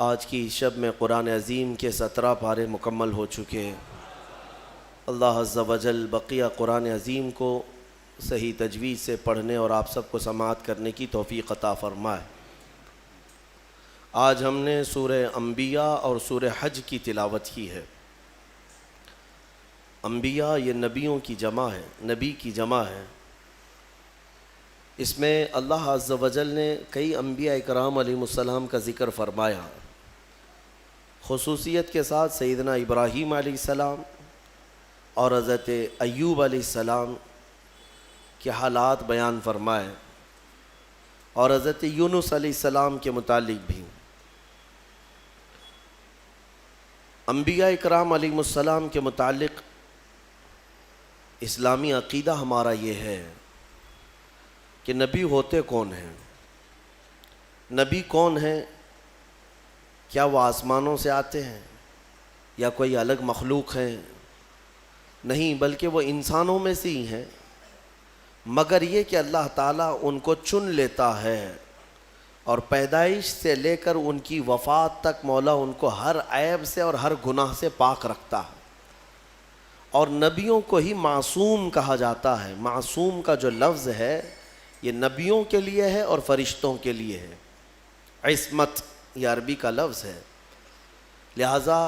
آج کی شب میں قرآن عظیم کے 17 پارے مکمل ہو چکے۔ اللہ عز و جل بقیہ قرآن عظیم کو صحیح تجوید سے پڑھنے اور آپ سب کو سماعت کرنے کی توفیق عطا فرمائے۔ آج ہم نے سورہ انبیاء اور سورہ حج کی تلاوت کی ہے۔ انبیاء یہ نبیوں کی جمع ہے، نبی کی جمع ہے۔ اس میں اللہ عز و جل نے کئی انبیاء اکرام علیہ السلام کا ذکر فرمایا، خصوصیت کے ساتھ سیدنا ابراہیم علیہ السلام اور حضرت ایوب علیہ السلام کے حالات بیان فرمائے، اور حضرت یونس علیہ السلام کے متعلق بھی۔ انبیاء اکرام علیہ السلام کے متعلق اسلامی عقیدہ ہمارا یہ ہے کہ نبی ہوتے کون ہیں؟ نبی کون ہیں؟ کیا وہ آسمانوں سے آتے ہیں یا کوئی الگ مخلوق ہیں؟ نہیں، بلکہ وہ انسانوں میں سے ہی ہیں، مگر یہ کہ اللہ تعالیٰ ان کو چن لیتا ہے اور پیدائش سے لے کر ان کی وفات تک مولا ان کو ہر عیب سے اور ہر گناہ سے پاک رکھتا ہے۔ اور نبیوں کو ہی معصوم کہا جاتا ہے۔ معصوم کا جو لفظ ہے یہ نبیوں کے لیے ہے اور فرشتوں کے لیے ہے۔ عصمت یہ عربی کا لفظ ہے۔ لہٰذا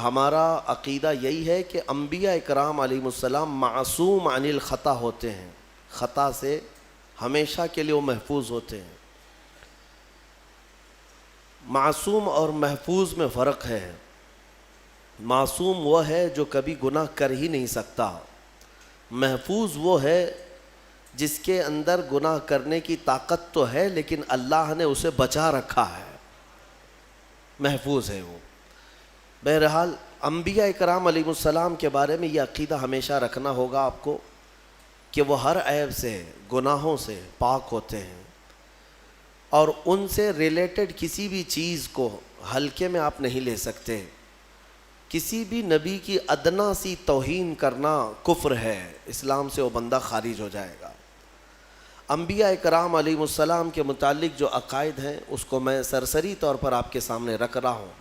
ہمارا عقیدہ یہی ہے کہ انبیاء اکرام علیہ السلام معصوم عن الخطا ہوتے ہیں، خطا سے ہمیشہ کے لیے وہ محفوظ ہوتے ہیں۔ معصوم اور محفوظ میں فرق ہے۔ معصوم وہ ہے جو کبھی گناہ کر ہی نہیں سکتا، محفوظ وہ ہے جس کے اندر گناہ کرنے کی طاقت تو ہے لیکن اللہ نے اسے بچا رکھا ہے، محفوظ ہے وہ۔ بہرحال انبیاء اکرام علیہ السلام کے بارے میں یہ عقیدہ ہمیشہ رکھنا ہوگا آپ کو کہ وہ ہر عیب سے، گناہوں سے پاک ہوتے ہیں، اور ان سے ریلیٹڈ کسی بھی چیز کو ہلکے میں آپ نہیں لے سکتے۔ کسی بھی نبی کی ادنا سی توہین کرنا کفر ہے، اسلام سے وہ بندہ خارج ہو جائے گا۔ انبیاء اکرام علیہ السلام کے متعلق جو عقائد ہیں اس کو میں سرسری طور پر آپ کے سامنے رکھ رہا ہوں۔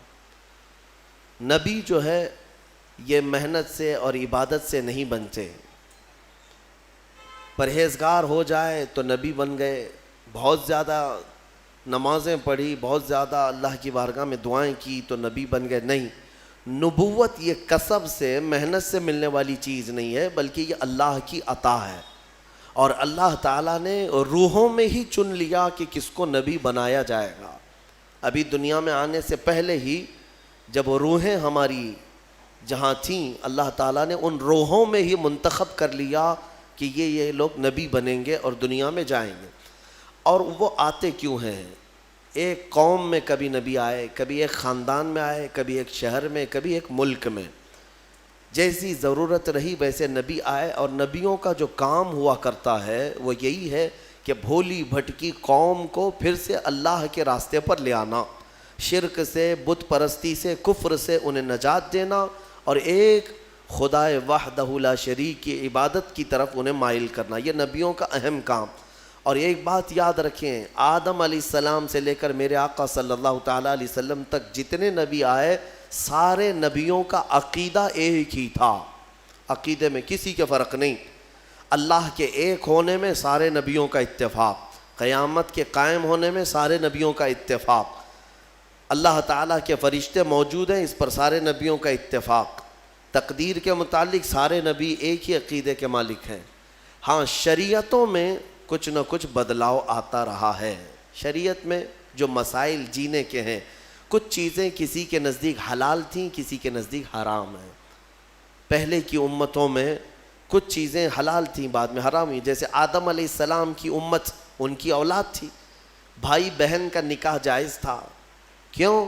نبی جو ہے یہ محنت سے اور عبادت سے نہیں بنتے۔ پرہیزگار ہو جائے تو نبی بن گئے، بہت زیادہ نمازیں پڑھی، بہت زیادہ اللہ کی بارگاہ میں دعائیں کی تو نبی بن گئے، نہیں۔ نبوت یہ کسب سے، محنت سے ملنے والی چیز نہیں ہے، بلکہ یہ اللہ کی عطا ہے، اور اللہ تعالیٰ نے روحوں میں ہی چن لیا کہ کس کو نبی بنایا جائے گا۔ ابھی دنیا میں آنے سے پہلے ہی جب وہ روحیں ہماری جہاں تھیں، اللہ تعالیٰ نے ان روحوں میں ہی منتخب کر لیا کہ یہ لوگ نبی بنیں گے اور دنیا میں جائیں گے۔ اور وہ آتے کیوں ہیں؟ ایک قوم میں کبھی نبی آئے، کبھی ایک خاندان میں آئے، کبھی ایک شہر میں، کبھی ایک ملک میں، جیسی ضرورت رہی ویسے نبی آئے۔ اور نبیوں کا جو کام ہوا کرتا ہے وہ یہی ہے کہ بھولی بھٹکی قوم کو پھر سے اللہ کے راستے پر لے آنا، شرک سے، بت پرستی سے، کفر سے انہیں نجات دینا، اور ایک خدائے وحدہ لا شریک کی عبادت کی طرف انہیں مائل کرنا، یہ نبیوں کا اہم کام۔ اور ایک بات یاد رکھیں، آدم علیہ السلام سے لے کر میرے آقا صلی اللہ تعالیٰ علیہ وسلم تک جتنے نبی آئے، سارے نبیوں کا عقیدہ ایک ہی تھا، عقیدے میں کسی کے فرق نہیں۔ اللہ کے ایک ہونے میں سارے نبیوں کا اتفاق، قیامت کے قائم ہونے میں سارے نبیوں کا اتفاق، اللہ تعالیٰ کے فرشتے موجود ہیں اس پر سارے نبیوں کا اتفاق، تقدیر کے متعلق سارے نبی ایک ہی عقیدے کے مالک ہیں۔ ہاں، شریعتوں میں کچھ نہ کچھ بدلاؤ آتا رہا ہے۔ شریعت میں جو مسائل جینے کے ہیں، کچھ چیزیں کسی کے نزدیک حلال تھیں، کسی کے نزدیک حرام ہیں۔ پہلے کی امتوں میں کچھ چیزیں حلال تھیں، بعد میں حرام ہوئی۔ جیسے آدم علیہ السلام کی امت، ان کی اولاد تھی، بھائی بہن کا نکاح جائز تھا۔ کیوں؟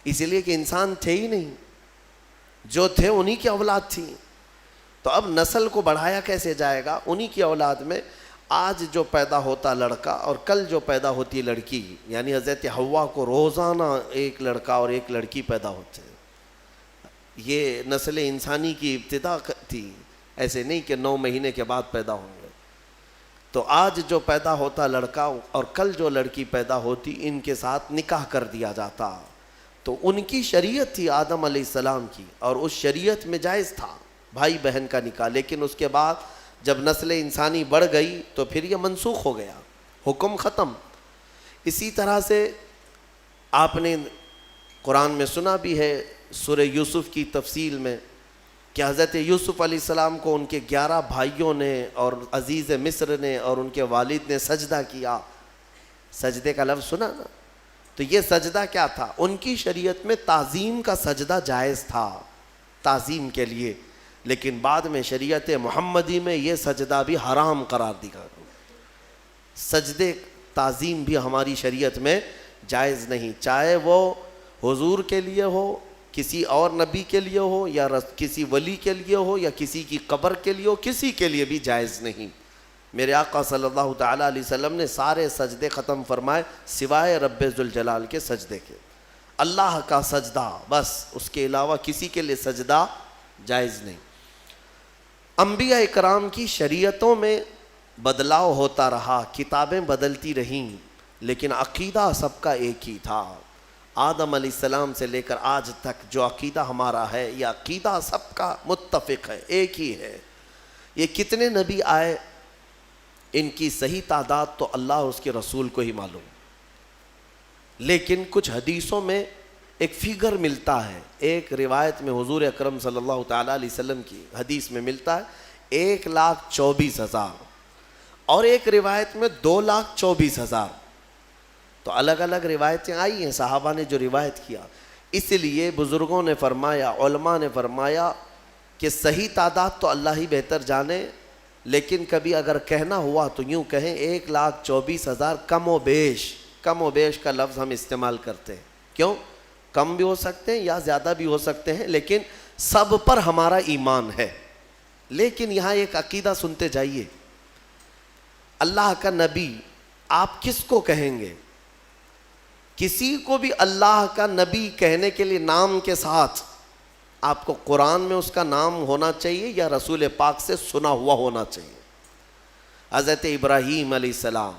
اس لیے کہ انسان تھے ہی نہیں، جو تھے انہی کی اولاد تھی، تو اب نسل کو بڑھایا کیسے جائے گا؟ انہی کی اولاد میں آج جو پیدا ہوتا لڑکا اور کل جو پیدا ہوتی لڑکی، یعنی حضرت حوا کو روزانہ ایک لڑکا اور ایک لڑکی پیدا ہوتے ہیں۔ یہ نسل انسانی کی ابتدا تھی، ایسے نہیں کہ 9 مہینے کے بعد پیدا ہوں گے۔ تو آج جو پیدا ہوتا لڑکا اور کل جو لڑکی پیدا ہوتی، ان کے ساتھ نکاح کر دیا جاتا، تو ان کی شریعت تھی آدم علیہ السلام کی، اور اس شریعت میں جائز تھا بھائی بہن کا نکاح، لیکن اس کے بعد جب نسل انسانی بڑھ گئی تو پھر یہ منسوخ ہو گیا، حکم ختم۔ اسی طرح سے آپ نے قرآن میں سنا بھی ہے سورہ یوسف کی تفصیل میں کہ حضرت یوسف علیہ السلام کو ان کے 11 بھائیوں نے اور عزیز مصر نے اور ان کے والد نے سجدہ کیا۔ سجدے کا لفظ سنا نا؟ تو یہ سجدہ کیا تھا؟ ان کی شریعت میں تعظیم کا سجدہ جائز تھا، تعظیم کے لیے، لیکن بعد میں شریعت محمدی میں یہ سجدہ بھی حرام قرار دیا۔ سجدے تعظیم بھی ہماری شریعت میں جائز نہیں، چاہے وہ حضور کے لیے ہو، کسی اور نبی کے لیے ہو، یا کسی ولی کے لیے ہو، یا کسی کی قبر کے لیے ہو، کسی کے لیے بھی جائز نہیں۔ میرے آقا صلی اللہ تعالیٰ علیہ وسلم نے سارے سجدے ختم فرمائے سوائے رب ذوالجلال کے سجدے کے، اللہ کا سجدہ بس، اس کے علاوہ کسی کے لیے سجدہ جائز نہیں۔ انبیاء اکرام کی شریعتوں میں بدلاؤ ہوتا رہا، کتابیں بدلتی رہیں، لیکن عقیدہ سب کا ایک ہی تھا۔ آدم علیہ السلام سے لے کر آج تک جو عقیدہ ہمارا ہے، یہ عقیدہ سب کا متفق ہے، ایک ہی ہے۔ یہ کتنے نبی آئے، ان کی صحیح تعداد تو اللہ اس کے رسول کو ہی معلوم، لیکن کچھ حدیثوں میں ایک فگر ملتا ہے، ایک روایت میں حضور اکرم صلی اللہ تعالیٰ علیہ وسلم کی حدیث میں ملتا ہے 1,24,000، اور ایک روایت میں 2,24,000۔ تو الگ الگ روایتیں آئی ہیں، صحابہ نے جو روایت کیا، اس لیے بزرگوں نے فرمایا، علماء نے فرمایا کہ صحیح تعداد تو اللہ ہی بہتر جانے، لیکن کبھی اگر کہنا ہوا تو یوں کہیں 1,24,000 کم و بیش کا لفظ ہم استعمال کرتے ہیں۔ کیوں؟ کم بھی ہو سکتے ہیں یا زیادہ بھی ہو سکتے ہیں، لیکن سب پر ہمارا ایمان ہے۔ لیکن یہاں ایک عقیدہ سنتے جائیے، اللہ کا نبی آپ کس کو کہیں گے؟ کسی کو بھی اللہ کا نبی کہنے کے لیے نام کے ساتھ آپ کو قرآن میں اس کا نام ہونا چاہیے یا رسول پاک سے سنا ہوا ہونا چاہیے۔ حضرت ابراہیم علیہ السلام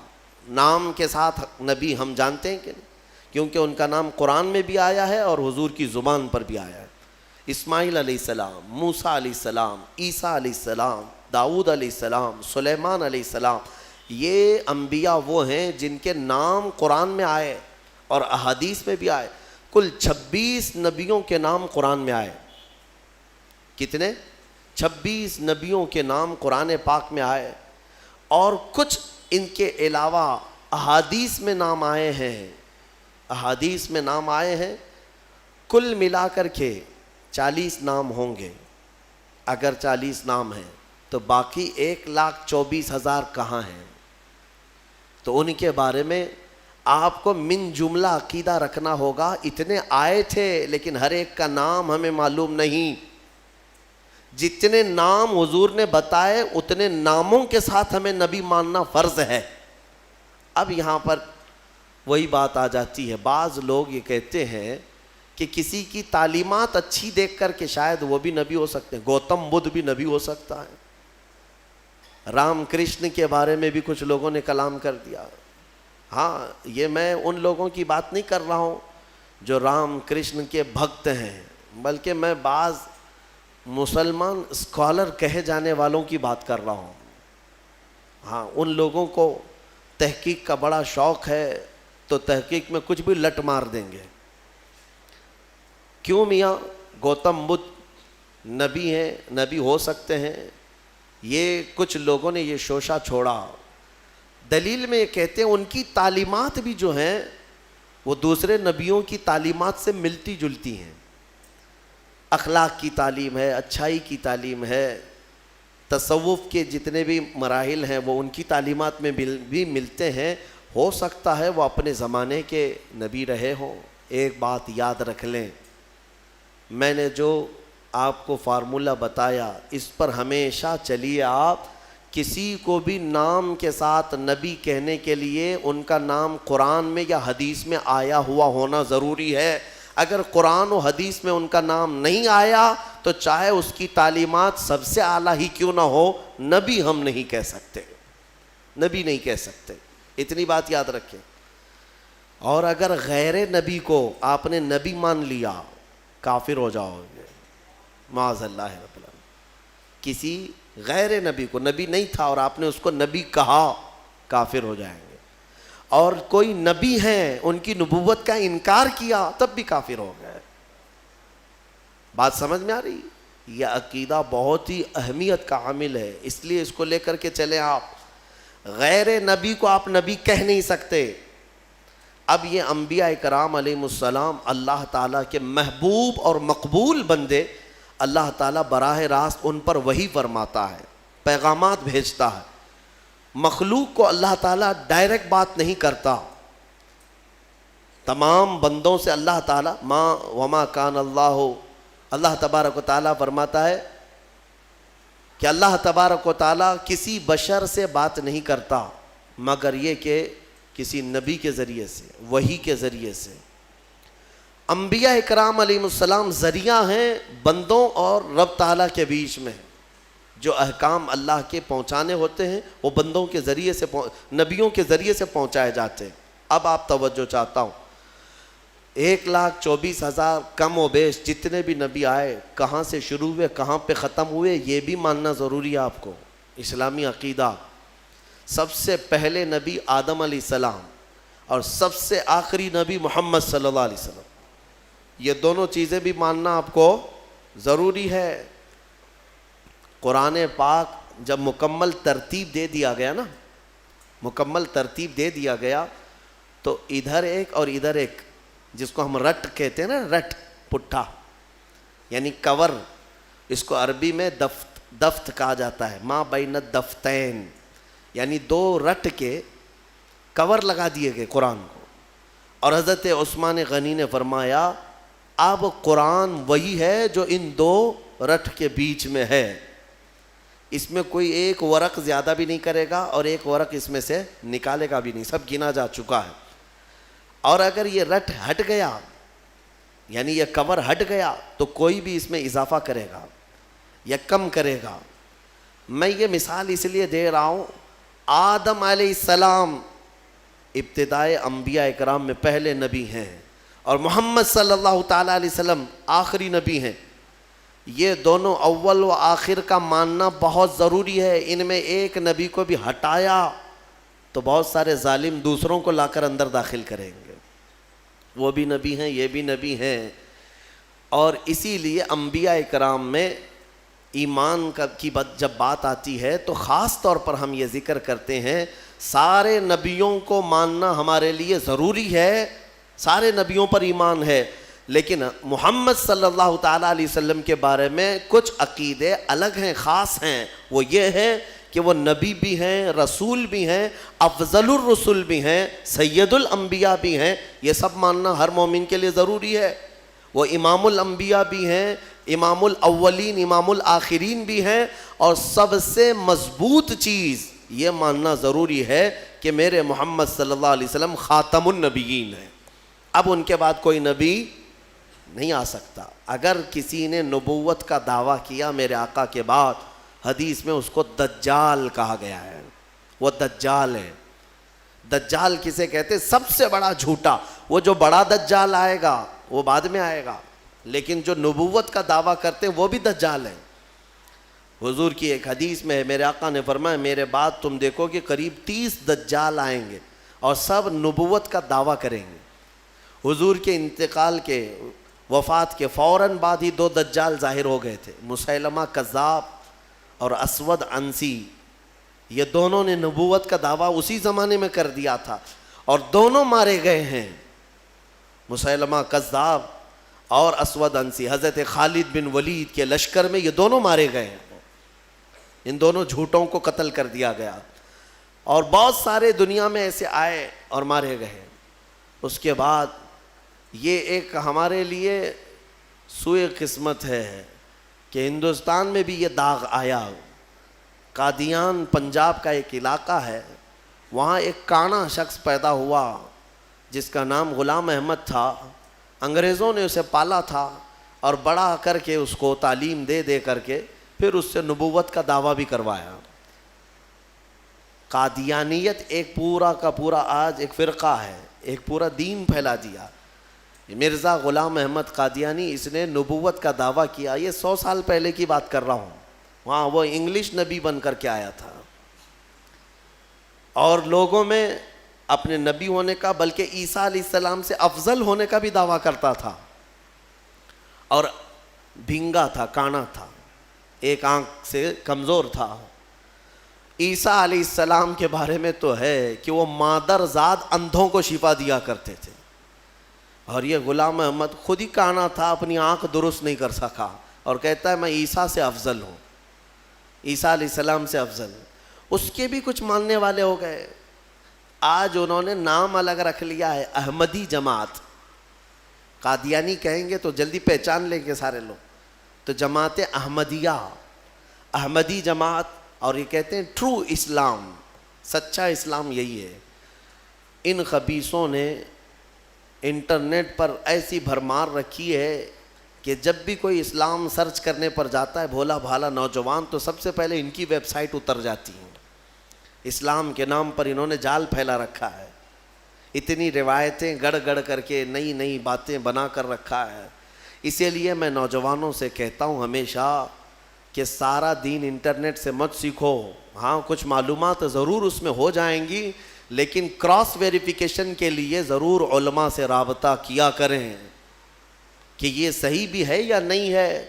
نام کے ساتھ نبی ہم جانتے ہیں کہ نہیں؟ کیونکہ ان کا نام قرآن میں بھی آیا ہے اور حضور کی زبان پر بھی آیا ہے۔ اسماعیل علیہ السلام، موسیٰ علیہ السلام، عیسیٰ علیہ السلام، داؤد علیہ السلام، سلیمان علیہ السلام، یہ انبیاء وہ ہیں جن کے نام قرآن میں آئے اور احادیث میں بھی آئے۔ کل 26 نبیوں کے نام قرآن میں آئے۔ کتنے؟ 26 نبیوں کے نام قرآن پاک میں آئے، اور کچھ ان کے علاوہ احادیث میں نام آئے ہیں، احادیث میں نام آئے ہیں۔ کل ملا کر کے 40 نام ہوں گے۔ اگر 40 نام ہیں تو باقی 1,24,000 کہاں ہیں؟ تو ان کے بارے میں آپ کو من جملہ عقیدہ رکھنا ہوگا، اتنے آئے تھے لیکن ہر ایک کا نام ہمیں معلوم نہیں۔ جتنے نام حضور نے بتائے اتنے ناموں کے ساتھ ہمیں نبی ماننا فرض ہے۔ اب یہاں پر وہی بات آ جاتی ہے، بعض لوگ یہ کہتے ہیں کہ کسی کی تعلیمات اچھی دیکھ کر کے شاید وہ بھی نبی ہو سکتے ہیں، گوتم بدھ بھی نبی ہو سکتا ہے۔ رام کرشن کے بارے میں بھی کچھ لوگوں نے کلام کر دیا۔ ہاں، یہ میں ان لوگوں کی بات نہیں کر رہا ہوں جو رام کرشن کے بھکت ہیں، بلکہ میں بعض مسلمان اسکالر کہے جانے والوں کی بات کر رہا ہوں۔ ہاں، ان لوگوں کو تحقیق کا بڑا شوق ہے تو تحقیق میں کچھ بھی لٹ مار دیں گے۔ کیوں میاں؟ گوتم بدھ نبی ہیں، نبی ہو سکتے ہیں، یہ کچھ لوگوں نے یہ شوشہ چھوڑا۔ دلیل میں یہ کہتے ہیں ان کی تعلیمات بھی جو ہیں وہ دوسرے نبیوں کی تعلیمات سے ملتی جلتی ہیں۔ اخلاق کی تعلیم ہے، اچھائی کی تعلیم ہے، تصوف کے جتنے بھی مراحل ہیں وہ ان کی تعلیمات میں بھی ملتے ہیں۔ ہو سکتا ہے وہ اپنے زمانے کے نبی رہے ہوں۔ ایک بات یاد رکھ لیں، میں نے جو آپ کو فارمولہ بتایا اس پر ہمیشہ چلیے۔ آپ کسی کو بھی نام کے ساتھ نبی کہنے کے لیے ان کا نام قرآن میں یا حدیث میں آیا ہوا ہونا ضروری ہے۔ اگر قرآن و حدیث میں ان کا نام نہیں آیا تو چاہے اس کی تعلیمات سب سے اعلیٰ ہی کیوں نہ ہو، نبی ہم نہیں کہہ سکتے، نبی نہیں کہہ سکتے۔ اتنی بات یاد رکھیں۔ اور اگر غیر نبی کو آپ نے نبی مان لیا کافر ہو جاؤ گے معاذ اللہ رب العالمین. کسی غیر نبی کو، نبی نہیں تھا اور آپ نے اس کو نبی کہا، کافر ہو جائیں گے. اور کوئی نبی ہیں ان کی نبوت کا انکار کیا تب بھی کافر ہو گئے. بات سمجھ میں آ رہی؟ یہ عقیدہ بہت ہی اہمیت کا عامل ہے، اس لیے اس کو لے کر کے چلیں. آپ غیر نبی کو آپ نبی کہہ نہیں سکتے. اب یہ انبیاء کرام علیہم السلام اللہ تعالیٰ کے محبوب اور مقبول بندے، اللہ تعالیٰ براہ راست ان پر وحی فرماتا ہے، پیغامات بھیجتا ہے. مخلوق کو اللہ تعالیٰ ڈائریکٹ بات نہیں کرتا. تمام بندوں سے اللہ تعالیٰ وما کان اللہ تبارک و تعالیٰ فرماتا ہے کہ اللہ تبارک و تعالیٰ کسی بشر سے بات نہیں کرتا مگر یہ کہ کسی نبی کے ذریعے سے، وحی کے ذریعے سے. انبیاء اکرام علیہ السلام ذریعہ ہیں بندوں اور رب تعالیٰ کے بیچ میں. جو احکام اللہ کے پہنچانے ہوتے ہیں وہ بندوں کے ذریعے سے، نبیوں کے ذریعے سے پہنچائے جاتے ہیں. اب آپ توجہ چاہتا ہوں، 1,24,000 کم و بیش جتنے بھی نبی آئے کہاں سے شروع ہوئے کہاں پہ ختم ہوئے یہ بھی ماننا ضروری ہے آپ کو. اسلامی عقیدہ، سب سے پہلے نبی آدم علیہ السلام اور سب سے آخری نبی محمد صلی اللہ علیہ وسلم، یہ دونوں چیزیں بھی ماننا آپ کو ضروری ہے. قرآن پاک جب مکمل ترتیب دے دیا گیا نا، مکمل ترتیب دے دیا گیا تو ادھر ایک اور ادھر ایک، جس کو ہم رٹ کہتے ہیں نا، رٹ پٹھا یعنی کور، اس کو عربی میں دفت کہا جاتا ہے. ما بین الدفتین، یعنی 2 رٹ کے کور لگا دیے گئے قرآن کو. اور حضرت عثمان غنی نے فرمایا اب قرآن وہی ہے جو ان 2 رٹ کے بیچ میں ہے، اس میں کوئی ایک ورق زیادہ بھی نہیں کرے گا اور ایک ورق اس میں سے نکالے گا بھی نہیں، سب گنا جا چکا ہے. اور اگر یہ رٹ ہٹ گیا یعنی یہ کور ہٹ گیا تو کوئی بھی اس میں اضافہ کرے گا یا کم کرے گا. میں یہ مثال اس لیے دے رہا ہوں، آدم علیہ السلام ابتدائے انبیاء اکرام میں پہلے نبی ہیں اور محمد صلی اللہ تعالیٰ علیہ وسلم آخری نبی ہیں. یہ دونوں اول و آخر کا ماننا بہت ضروری ہے. ان میں ایک نبی کو بھی ہٹایا تو بہت سارے ظالم دوسروں کو لا کر اندر داخل کریں گے. وہ بھی نبی ہیں، یہ بھی نبی ہیں. اور اسی لیے انبیاء کرام میں ایمان کی جب بات آتی ہے تو خاص طور پر ہم یہ ذکر کرتے ہیں سارے نبیوں کو ماننا ہمارے لیے ضروری ہے، سارے نبیوں پر ایمان ہے. لیکن محمد صلی اللہ تعالیٰ علیہ وسلم کے بارے میں کچھ عقیدے الگ ہیں، خاص ہیں. وہ یہ ہے کہ وہ نبی بھی ہیں، رسول بھی ہیں، افضل الرسل بھی ہیں، سید الانبیاء بھی ہیں. یہ سب ماننا ہر مومن کے لیے ضروری ہے. وہ امام الانبیاء بھی ہیں، امام الاولین امام الآخرین بھی ہیں. اور سب سے مضبوط چیز یہ ماننا ضروری ہے کہ میرے محمد صلی اللہ علیہ وسلم خاتم النبیین ہیں. اب ان کے بعد کوئی نبی نہیں آ سکتا. اگر کسی نے نبوت کا دعویٰ کیا میرے آقا کے بعد، حدیث میں اس کو دجال کہا گیا ہے. وہ دجال ہے. دجال کسے کہتے؟ سب سے بڑا جھوٹا. وہ جو بڑا دجال آئے گا وہ بعد میں آئے گا، لیکن جو نبوت کا دعویٰ کرتے ہیں وہ بھی دجال ہیں. حضور کی ایک حدیث میں میرے آقا نے فرمایا میرے بعد تم دیکھو کہ قریب 30 دجال آئیں گے اور سب نبوت کا دعویٰ کریں گے. حضور کے انتقال کے، وفات کے فوراً بعد ہی 2 دجال ظاہر ہو گئے تھے، مسیلمہ کذاب اور اسود عنسی. یہ دونوں نے نبوت کا دعویٰ اسی زمانے میں کر دیا تھا اور دونوں مارے گئے ہیں، مسیلمہ کذاب اور اسود عنسی. حضرت خالد بن ولید کے لشکر میں یہ دونوں مارے گئے ہیں. ان دونوں جھوٹوں کو قتل کر دیا گیا. اور بہت سارے دنیا میں ایسے آئے اور مارے گئے. اس کے بعد یہ ایک ہمارے لیے سوئے قسمت ہے کہ ہندوستان میں بھی یہ داغ آیا. قادیان پنجاب کا ایک علاقہ ہے، وہاں ایک کانا شخص پیدا ہوا جس کا نام غلام احمد تھا. انگریزوں نے اسے پالا تھا اور بڑا کر کے اس کو تعلیم دے کر کے پھر اس سے نبوت کا دعویٰ بھی کروایا. قادیانیت ایک پورا کا پورا آج ایک فرقہ ہے، ایک پورا دین پھیلا دیا۔ مرزا غلام احمد قادیانی، اس نے نبوت کا دعویٰ کیا، یہ 100 سال پہلے کی بات کر رہا ہوں، وہاں وہ انگلش نبی بن کر کے آیا تھا، اور لوگوں میں اپنے نبی ہونے کا بلکہ عیسیٰ علیہ السلام سے افضل ہونے کا بھی دعویٰ کرتا تھا، اور بھینگا تھا، کانا تھا، ایک آنکھ سے کمزور تھا۔ عیسیٰ علیہ السلام کے بارے میں تو ہے کہ وہ مادر ذات اندھوں کو شفا دیا کرتے تھے، اور یہ غلام احمد خود ہی کانا تھا، اپنی آنکھ درست نہیں کر سکا، اور کہتا ہے میں عیسیٰ سے افضل ہوں، عیسیٰ علیہ السلام سے افضل۔ اس کے بھی کچھ ماننے والے ہو گئے، آج انہوں نے نام الگ رکھ لیا ہے، احمدی جماعت۔ قادیانی کہیں گے تو جلدی پہچان لیں گے سارے لوگ، تو جماعت احمدیہ، احمدی جماعت، اور یہ کہتے ہیں ٹرو اسلام، سچا اسلام یہی ہے۔ ان خبیثوں نے انٹرنیٹ پر ایسی بھرمار رکھی ہے کہ جب بھی کوئی اسلام سرچ کرنے پر جاتا ہے بھولا بھالا نوجوان، تو سب سے پہلے ان کی ویب سائٹ اتر جاتی ہیں۔ اسلام کے نام پر انہوں نے جال پھیلا رکھا ہے، اتنی روایتیں گڑ گڑ کر کے نئی نئی باتیں بنا کر رکھا ہے۔ اسی لیے میں نوجوانوں سے کہتا ہوں ہمیشہ کہ سارا دین انٹرنیٹ سے مت سیکھو، ہاں کچھ معلومات ضرور اس میں ہو جائیں گی، لیکن کراس ویریفیکیشن کے لیے ضرور علماء سے رابطہ کیا کریں کہ یہ صحیح بھی ہے یا نہیں ہے،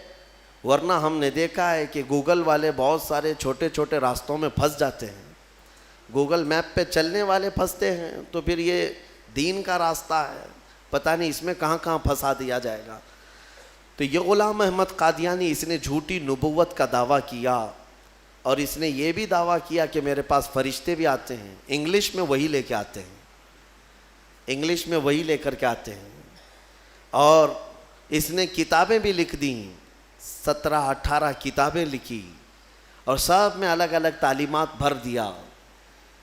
ورنہ ہم نے دیکھا ہے کہ گوگل والے بہت سارے چھوٹے چھوٹے راستوں میں پھنس جاتے ہیں، گوگل میپ پہ چلنے والے پھنستے ہیں، تو پھر یہ دین کا راستہ ہے، پتہ نہیں اس میں کہاں کہاں پھنسا دیا جائے گا۔ تو یہ غلام احمد قادیانی، اس نے جھوٹی نبوت کا دعویٰ کیا، اور اس نے یہ بھی دعویٰ کیا کہ میرے پاس فرشتے بھی آتے ہیں، انگلش میں وہی لے کے آتے ہیں، انگلش میں وہی لے کر کے آتے ہیں، اور اس نے کتابیں بھی لکھ دیں، 17-18 کتابیں لکھی، اور سب میں الگ الگ تعلیمات بھر دیا۔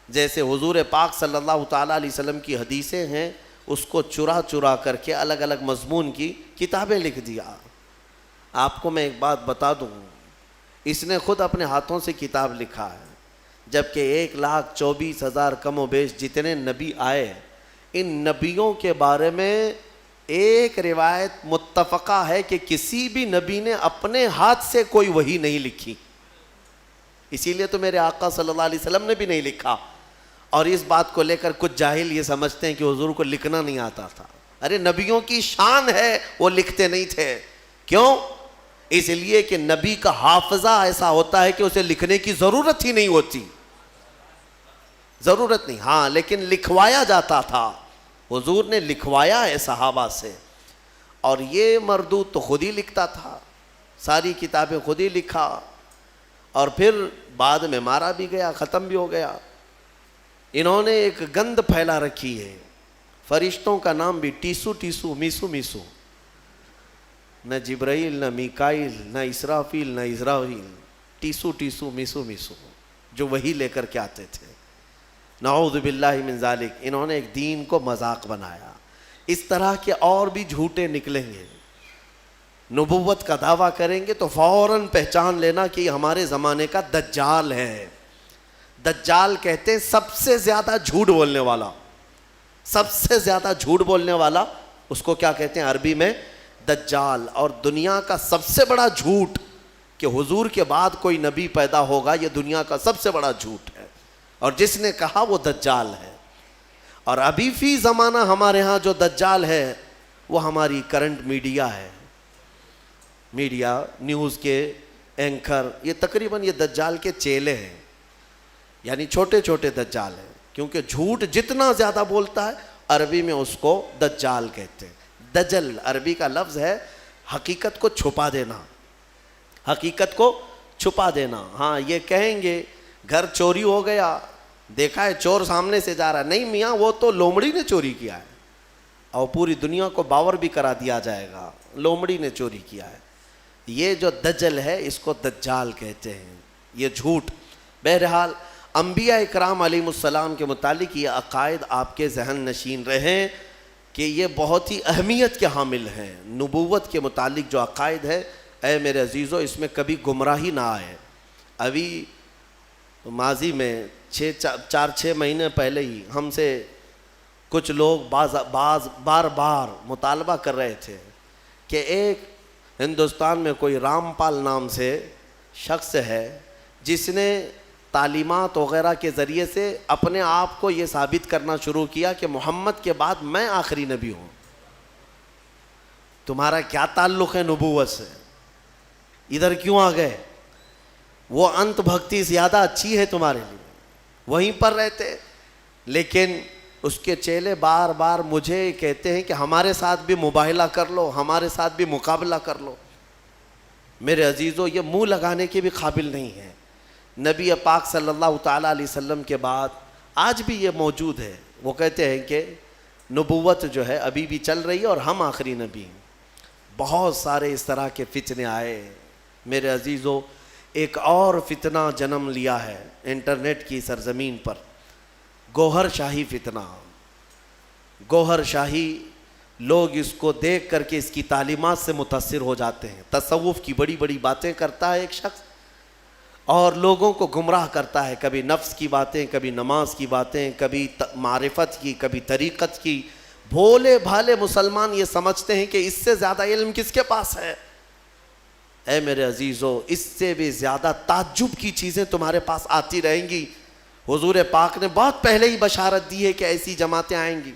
جیسے حضور پاک صلی اللہ تعالیٰ علیہ وسلم کی حدیثیں ہیں، اس کو چرا چرا کر کے الگ الگ مضمون کی کتابیں لکھ دیا۔ آپ کو میں ایک بات بتا دوں، اس نے خود اپنے ہاتھوں سے کتاب لکھا ہے، جبکہ 1,24,000 کم و بیش جتنے نبی آئے، ان نبیوں کے بارے میں ایک روایت متفقہ ہے کہ کسی بھی نبی نے اپنے ہاتھ سے کوئی وحی نہیں لکھی، اسی لیے تو میرے آقا صلی اللہ علیہ وسلم نے بھی نہیں لکھا۔ اور اس بات کو لے کر کچھ جاہل یہ سمجھتے ہیں کہ حضور کو لکھنا نہیں آتا تھا، ارے نبیوں کی شان ہے وہ لکھتے نہیں تھے، کیوں؟ اس لیے کہ نبی کا حافظہ ایسا ہوتا ہے کہ اسے لکھنے کی ضرورت ہی نہیں ہوتی، ضرورت نہیں، ہاں لیکن لکھوایا جاتا تھا، حضور نے لکھوایا ہے صحابہ سے، اور یہ مردود تو خود ہی لکھتا تھا، ساری کتابیں خود ہی لکھا، اور پھر بعد میں مارا بھی گیا، ختم بھی ہو گیا۔ انہوں نے ایک گند پھیلا رکھی ہے، فرشتوں کا نام بھی ٹیسو ٹیسو میسو میسو، نہ جبرائیل نہ میکائیل نہ اسرافیل نہ اسرافیل، ٹیسو ٹیسو میسو میسو، جو وہی لے کر کے آتے تھے۔ نعوذ باللہ من ذالک، انہوں نے ایک دین کو مذاق بنایا۔ اس طرح کے اور بھی جھوٹے نکلیں گے، نبوت کا دعویٰ کریں گے تو فوراً پہچان لینا کہ یہ ہمارے زمانے کا دجال ہے۔ دجال کہتے ہیں سب سے زیادہ جھوٹ بولنے والا، سب سے زیادہ جھوٹ بولنے والا، اس کو کیا کہتے ہیں عربی میں؟ دجال۔ اور دنیا کا سب سے بڑا جھوٹ کہ حضور کے بعد کوئی نبی پیدا ہوگا، یہ دنیا کا سب سے بڑا جھوٹ ہے، اور جس نے کہا وہ دجال ہے۔ اور ابھی فی زمانہ ہمارے ہاں جو دجال ہے وہ ہماری کرنٹ میڈیا ہے، میڈیا، نیوز کے اینکر، یہ تقریباً یہ دجال کے چیلے ہیں، یعنی چھوٹے چھوٹے دجال ہیں، کیونکہ جھوٹ جتنا زیادہ بولتا ہے عربی میں اس کو دجال کہتے ہیں۔ دجل عربی کا لفظ ہے حقیقت کو چھپا دینا، حقیقت کو چھپا دینا۔ ہاں یہ کہیں گے گھر چوری ہو گیا، دیکھا ہے چور سامنے سے جا رہا ہے، نہیں میاں وہ تو لومڑی نے چوری کیا ہے، اور پوری دنیا کو باور بھی کرا دیا جائے گا لومڑی نے چوری کیا ہے۔ یہ جو دجل ہے اس کو دجال کہتے ہیں، یہ جھوٹ۔ بہرحال انبیاء اکرام علیہ السلام کے متعلق یہ عقائد آپ کے ذہن نشین رہیں کہ یہ بہت ہی اہمیت کے حامل ہیں۔ نبوت کے متعلق جو عقائد ہے، اے میرے عزیزو، اس میں کبھی گمراہی نہ آئے۔ ابھی ماضی میں 4-6 مہینے پہلے ہی ہم سے کچھ لوگ بار بار مطالبہ کر رہے تھے کہ ایک ہندوستان میں کوئی رام پال نام سے شخص ہے جس نے تعلیمات وغیرہ کے ذریعے سے اپنے آپ کو یہ ثابت کرنا شروع کیا کہ محمد کے بعد میں آخری نبی ہوں. تمہارا کیا تعلق ہے نبوت سے؟ ادھر کیوں آ گئے؟ وہ انت بھکتی زیادہ اچھی ہے تمہارے لیے، وہیں پر رہتے. لیکن اس کے چیلے بار بار مجھے کہتے ہیں کہ ہمارے ساتھ بھی مباہلہ کر لو، ہمارے ساتھ بھی مقابلہ کر لو. میرے عزیزو، یہ منہ لگانے کے بھی قابل نہیں ہے. نبی پاک صلی اللہ تعالیٰ علیہ وسلم کے بعد آج بھی یہ موجود ہے. وہ کہتے ہیں کہ نبوت جو ہے ابھی بھی چل رہی ہے اور ہم آخری نبی ہیں. بہت سارے اس طرح کے فتنے آئے. میرے عزیزو، ایک اور فتنہ جنم لیا ہے انٹرنیٹ کی سرزمین پر، گوہر شاہی فتنہ. گوہر شاہی، لوگ اس کو دیکھ کر کے اس کی تعلیمات سے متاثر ہو جاتے ہیں. تصوف کی بڑی بڑی باتیں کرتا ہے ایک شخص اور لوگوں کو گمراہ کرتا ہے. کبھی نفس کی باتیں، کبھی نماز کی باتیں، کبھی معرفت کی، کبھی طریقت کی. بھولے بھالے مسلمان یہ سمجھتے ہیں کہ اس سے زیادہ علم کس کے پاس ہے. اے میرے عزیزو، اس سے بھی زیادہ تعجب کی چیزیں تمہارے پاس آتی رہیں گی. حضور پاک نے بہت پہلے ہی بشارت دی ہے کہ ایسی جماعتیں آئیں گی.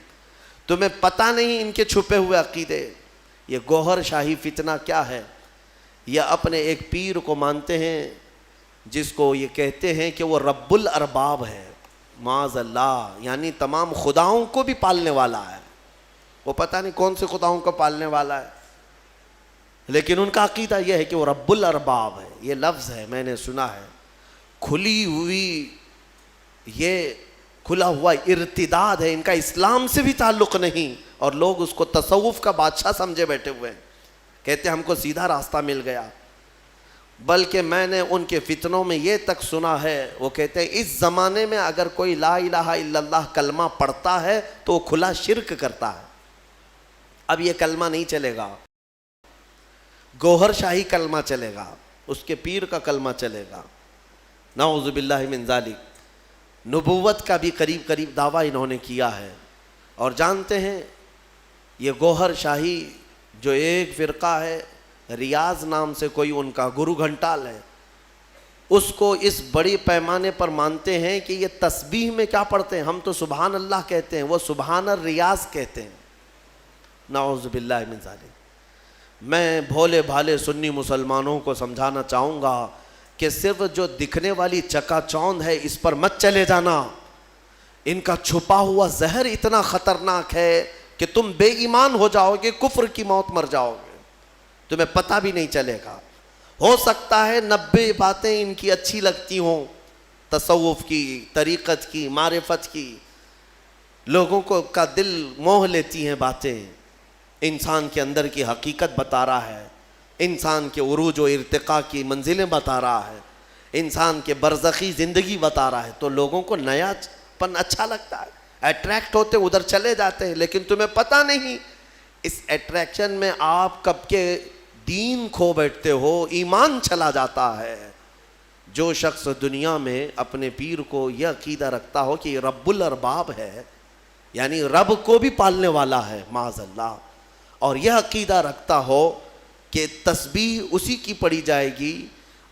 تمہیں پتہ نہیں ان کے چھپے ہوئے عقیدے. یہ گوہر شاہی فتنہ کیا ہے؟ یہ اپنے ایک پیر کو مانتے ہیں جس کو یہ کہتے ہیں کہ وہ رب الارباب ہے، معاذ اللہ، یعنی تمام خداؤں کو بھی پالنے والا ہے. وہ پتہ نہیں کون سے خداؤں کو پالنے والا ہے، لیکن ان کا عقیدہ یہ ہے کہ وہ رب الارباب ہے. یہ لفظ ہے، میں نے سنا ہے. کھلی ہوئی، یہ کھلا ہوا ارتداد ہے. ان کا اسلام سے بھی تعلق نہیں اور لوگ اس کو تصوف کا بادشاہ سمجھے بیٹھے ہوئے ہیں. کہتے ہم کو سیدھا راستہ مل گیا. بلکہ میں نے ان کے فتنوں میں یہ تک سنا ہے، وہ کہتے ہیں اس زمانے میں اگر کوئی لا الہ الا اللہ کلمہ پڑھتا ہے تو وہ کھلا شرک کرتا ہے. اب یہ کلمہ نہیں چلے گا، گوہر شاہی کلمہ چلے گا، اس کے پیر کا کلمہ چلے گا. نعوذ باللہ من ذالک. نبوت کا بھی قریب قریب دعویٰ انہوں نے کیا ہے. اور جانتے ہیں یہ گوہر شاہی جو ایک فرقہ ہے، ریاض نام سے کوئی ان کا گرو گھنٹال ہے، اس کو اس بڑی پیمانے پر مانتے ہیں کہ یہ تسبیح میں کیا پڑھتے ہیں؟ ہم تو سبحان اللہ کہتے ہیں، وہ سبحان الریاض کہتے ہیں. نعوذ باللہ من ذالک. میں بھولے بھالے سنی مسلمانوں کو سمجھانا چاہوں گا کہ صرف جو دکھنے والی چکا چوند ہے اس پر مت چلے جانا. ان کا چھپا ہوا زہر اتنا خطرناک ہے کہ تم بے ایمان ہو جاؤ گے، کفر کی موت مر جاؤ گے، تمہیں پتہ بھی نہیں چلے گا. ہو سکتا ہے 90 باتیں ان کی اچھی لگتی ہوں، تصوف کی، طریقت کی، معرفت کی، لوگوں کو کا دل موہ لیتی ہیں باتیں. انسان کے اندر کی حقیقت بتا رہا ہے، انسان کے عروج و ارتقاء کی منزلیں بتا رہا ہے، انسان کے برزخی زندگی بتا رہا ہے. تو لوگوں کو نیا پن اچھا لگتا ہے، اٹریکٹ ہوتے ادھر چلے جاتے ہیں. لیکن تمہیں پتہ نہیں اس اٹریکشن میں آپ کب کے دین کھو بیٹھتے ہو، ایمان چلا جاتا ہے. جو شخص دنیا میں اپنے پیر کو یہ عقیدہ رکھتا ہو کہ یہ رب الارباب ہے، یعنی رب کو بھی پالنے والا ہے معاذ اللہ، اور یہ عقیدہ رکھتا ہو کہ تسبیح اسی کی پڑھی جائے گی،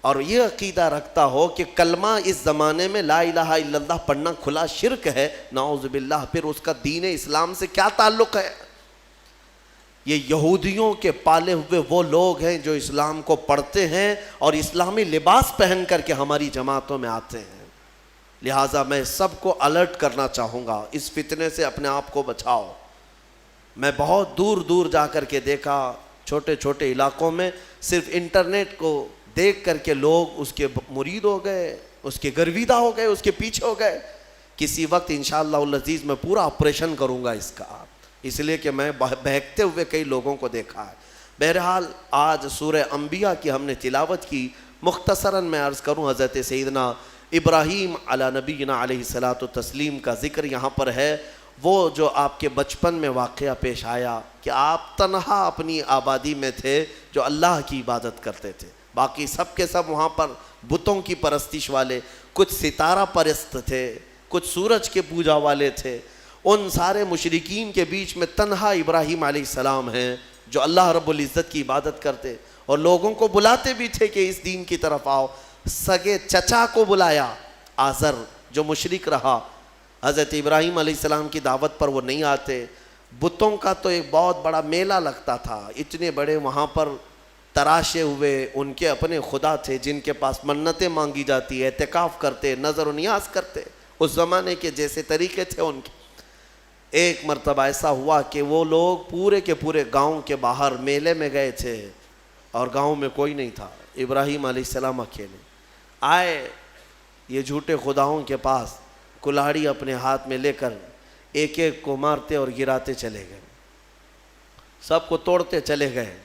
اور یہ عقیدہ رکھتا ہو کہ کلمہ اس زمانے میں لا الہ الا اللہ پڑھنا کھلا شرک ہے، نعوذ باللہ، پھر اس کا دین اسلام سے کیا تعلق ہے؟ یہ یہودیوں کے پالے ہوئے وہ لوگ ہیں جو اسلام کو پڑھتے ہیں اور اسلامی لباس پہن کر کے ہماری جماعتوں میں آتے ہیں. لہٰذا میں سب کو الرٹ کرنا چاہوں گا، اس فتنے سے اپنے آپ کو بچاؤ. میں بہت دور دور جا کر کے دیکھا، چھوٹے چھوٹے علاقوں میں صرف انٹرنیٹ کو دیکھ کر کے لوگ اس کے مرید ہو گئے، اس کے گرویدہ ہو گئے، اس کے پیچھے ہو گئے. کسی وقت انشاءاللہ العزیز میں پورا آپریشن کروں گا اس کا، اس لیے کہ میں بہکتے ہوئے کئی لوگوں کو دیکھا ہے. بہرحال آج سورہ انبیاء کی ہم نے تلاوت کی. مختصراً میں عرض کروں، حضرت سیدنا ابراہیم علی نبینا علیہ الصلاۃ والتسلیم کا ذکر یہاں پر ہے. وہ جو آپ کے بچپن میں واقعہ پیش آیا کہ آپ تنہا اپنی آبادی میں تھے جو اللہ کی عبادت کرتے تھے. باقی سب کے سب وہاں پر بتوں کی پرستش والے، کچھ ستارہ پرست تھے، کچھ سورج کے پوجا والے تھے۔ ان سارے مشرکین کے بیچ میں تنہا ابراہیم علیہ السلام ہیں جو اللہ رب العزت کی عبادت کرتے اور لوگوں کو بلاتے بھی تھے کہ اس دین کی طرف آؤ۔ سگے چچا کو بلایا آزر جو مشرک رہا، حضرت ابراہیم علیہ السلام کی دعوت پر وہ نہیں آتے۔ بتوں کا تو ایک بہت بڑا میلہ لگتا تھا، اتنے بڑے وہاں پر تراشے ہوئے ان کے اپنے خدا تھے جن کے پاس منتیں مانگی جاتی، اعتکاف کرتے، نظر و نیاز کرتے، اس زمانے کے جیسے طریقے تھے ان کے۔ ایک مرتبہ ایسا ہوا کہ وہ لوگ پورے کے پورے گاؤں کے باہر میلے میں گئے تھے اور گاؤں میں کوئی نہیں تھا، ابراہیم علیہ السلام اکیلے آئے یہ جھوٹے خداؤں کے پاس، کلاڑی اپنے ہاتھ میں لے کر ایک ایک کو مارتے اور گراتے چلے گئے، سب کو توڑتے چلے گئے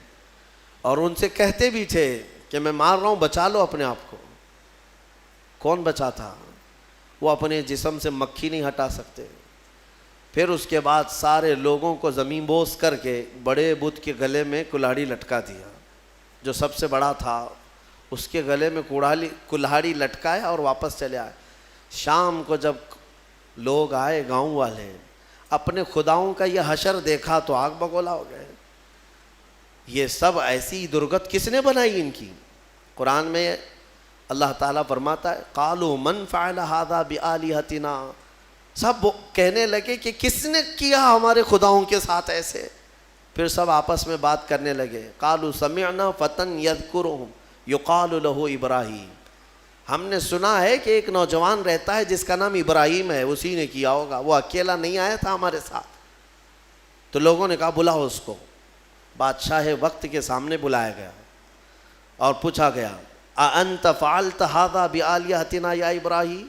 اور ان سے کہتے بھی تھے کہ میں مار رہا ہوں، بچا لو اپنے آپ کو۔ کون بچاتا؟ وہ اپنے جسم سے مکھی نہیں ہٹا سکتے۔ پھر اس کے بعد سارے لوگوں کو زمین بوس کر کے بڑے بت کے گلے میں کلاڑی لٹکا دیا، جو سب سے بڑا تھا اس کے گلے میں کلاڑی لٹکایا اور واپس چلے آئے۔ شام کو جب لوگ آئے گاؤں والے، اپنے خداؤں کا یہ حشر دیکھا تو آگ بگولا ہو گئے۔ یہ سب ایسی درگت کس نے بنائی ان کی؟ قرآن میں اللہ تعالیٰ فرماتا ہے قالوا من فعل هذا بآلهتنا، سب کہنے لگے کہ کس نے کیا ہمارے خداؤں کے ساتھ ایسے؟ پھر سب آپس میں بات کرنے لگے، قالوا سمعنا فتى يذكرهم يقال له ابراہیم، ہم نے سنا ہے کہ ایک نوجوان رہتا ہے جس کا نام ابراہیم ہے، اسی نے کیا ہوگا، وہ اکیلا نہیں آیا تھا ہمارے ساتھ۔ تو لوگوں نے کہا بلاؤ اس کو۔ بادشاہ وقت کے سامنے بلایا گیا اور پوچھا گیا اَأَنْتَ فَعَلْتَ هَذَا بِآلِهَتِنَا یا ابراہیم،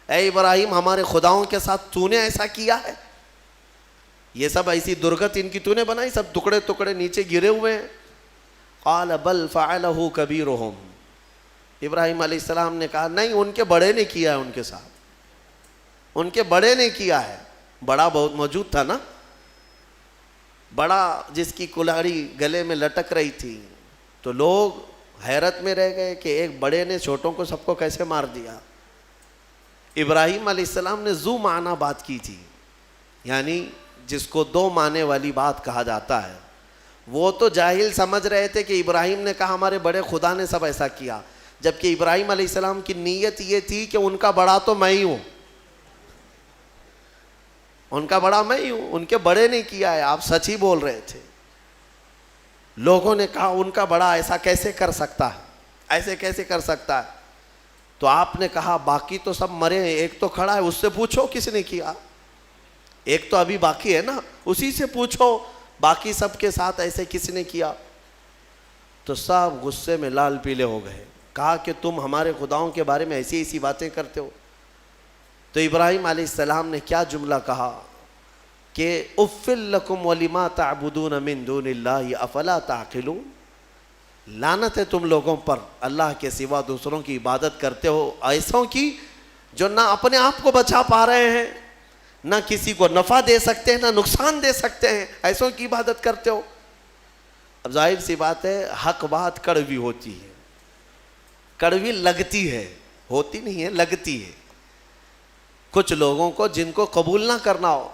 اے ابراہیم ہمارے خداؤں کے ساتھ تو نے ایسا کیا ہے؟ یہ سب ایسی درگت ان کی تو نے بنائی، سب ٹکڑے ٹکڑے نیچے گرے ہوئے ہیں۔ قال بل فعلہ کبیرہم، ابراہیم علیہ السلام نے کہا نہیں، ان کے بڑے نے کیا ہے، ان کے ساتھ ان کے بڑے نے کیا ہے۔ بڑا بہت موجود تھا نا، بڑا جس کی کلاڑی گلے میں لٹک رہی تھی، تو لوگ حیرت میں رہ گئے کہ ایک بڑے نے چھوٹوں کو سب کو کیسے مار دیا۔ ابراہیم علیہ السلام نے ذو معنی بات کی تھی، یعنی جس کو دو معنی والی بات کہا جاتا ہے۔ وہ تو جاہل سمجھ رہے تھے کہ ابراہیم نے کہا ہمارے بڑے خدا نے سب ایسا کیا، جبکہ ابراہیم علیہ السلام کی نیت یہ تھی کہ ان کا بڑا تو میں ہی ہوں، ان کا بڑا میں ہی ہوں، ان کے بڑے نے کیا ہے، آپ سچ ہی بول رہے تھے۔ لوگوں نے کہا ان کا بڑا ایسا کیسے کر سکتا ہے، ایسے کیسے کر سکتا ہے؟ تو آپ نے کہا باقی تو سب مرے ہیں، ایک تو کھڑا ہے، اس سے پوچھو کس نے کیا، ایک تو ابھی باقی ہے نا، اسی سے پوچھو باقی سب کے ساتھ ایسے کس نے کیا۔ تو سب غصے میں لال پیلے ہو گئے، کہا کہ تم ہمارے خداؤں کے بارے میں ایسی ایسی باتیں کرتے ہو۔ تو ابراہیم علیہ السلام نے کیا جملہ کہا کہ اُفٍ لَكُمْ وَلِمَا تَعْبُدُونَ مِن دُونِ اللَّهِ أَفَلَا تَعْقِلُونَ، لعنت ہے تم لوگوں پر، اللہ کے سوا دوسروں کی عبادت کرتے ہو، ایسوں کی جو نہ اپنے آپ کو بچا پا رہے ہیں، نہ کسی کو نفع دے سکتے ہیں، نہ نقصان دے سکتے ہیں، ایسوں کی عبادت کرتے ہو۔ اب ظاہر سی بات ہے حق بات کڑوی ہوتی ہے، کڑوی لگتی ہے، ہوتی نہیں ہے، لگتی ہے۔ کچھ لوگوں کو جن کو قبول نہ کرنا ہو،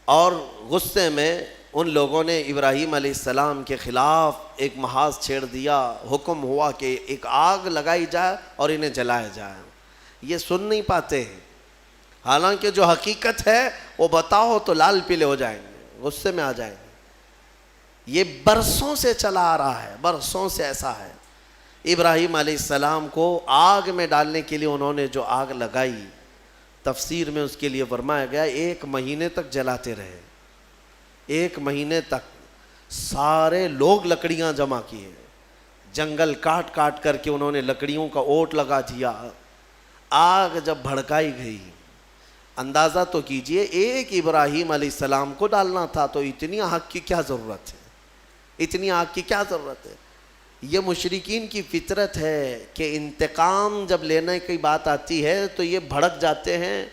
اور غصے میں ان لوگوں نے ابراہیم علیہ السلام کے خلاف ایک محاذ چھیڑ دیا، حکم ہوا کہ ایک آگ لگائی جائے اور انہیں جلایا جائے۔ یہ سن نہیں پاتے ہیں، حالانکہ جو حقیقت ہے وہ بتاؤ تو لال پیلے ہو جائیں گے، غصے میں آ جائیں گے۔ یہ برسوں سے چلا آ رہا ہے، برسوں سے ایسا ہے۔ ابراہیم علیہ السلام کو آگ میں ڈالنے کے لیے انہوں نے جو آگ لگائی، تفسیر میں اس کے لیے فرمایا گیا 1 مہینے تک جلاتے رہے، 1 مہینے تک سارے لوگ لکڑیاں جمع کیے، جنگل کاٹ کاٹ کر کے انہوں نے لکڑیوں کا اوٹ لگا دیا۔ آگ جب بھڑکائی گئی، اندازہ تو کیجئے ایک ابراہیم علیہ السلام کو ڈالنا تھا، تو اتنی آگ کی کیا ضرورت ہے، اتنی آگ کی کیا ضرورت ہے؟ یہ مشرکین کی فطرت ہے کہ انتقام جب لینے کی بات آتی ہے تو یہ بھڑک جاتے ہیں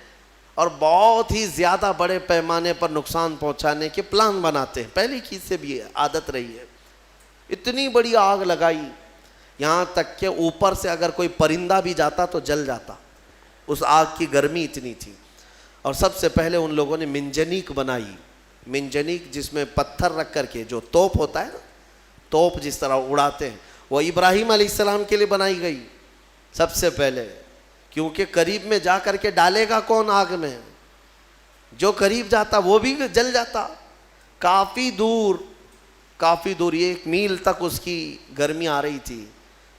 اور بہت ہی زیادہ بڑے پیمانے پر نقصان پہنچانے کے پلان بناتے ہیں، پہلی چیز سے بھی عادت رہی ہے۔ اتنی بڑی آگ لگائی، یہاں تک کہ اوپر سے اگر کوئی پرندہ بھی جاتا تو جل جاتا، اس آگ کی گرمی اتنی تھی۔ اور سب سے پہلے ان لوگوں نے منجنیق بنائی، منجنیق جس میں پتھر رکھ کر کے، جو توپ ہوتا ہے نا، توپ جس طرح اڑاتے ہیں، وہ ابراہیم علیہ السلام کے لیے بنائی گئی سب سے پہلے، کیونکہ قریب میں جا کر کے ڈالے گا کون آگ میں، جو قریب جاتا وہ بھی جل جاتا۔ کافی دور 1 میل تک اس کی گرمی آ رہی تھی۔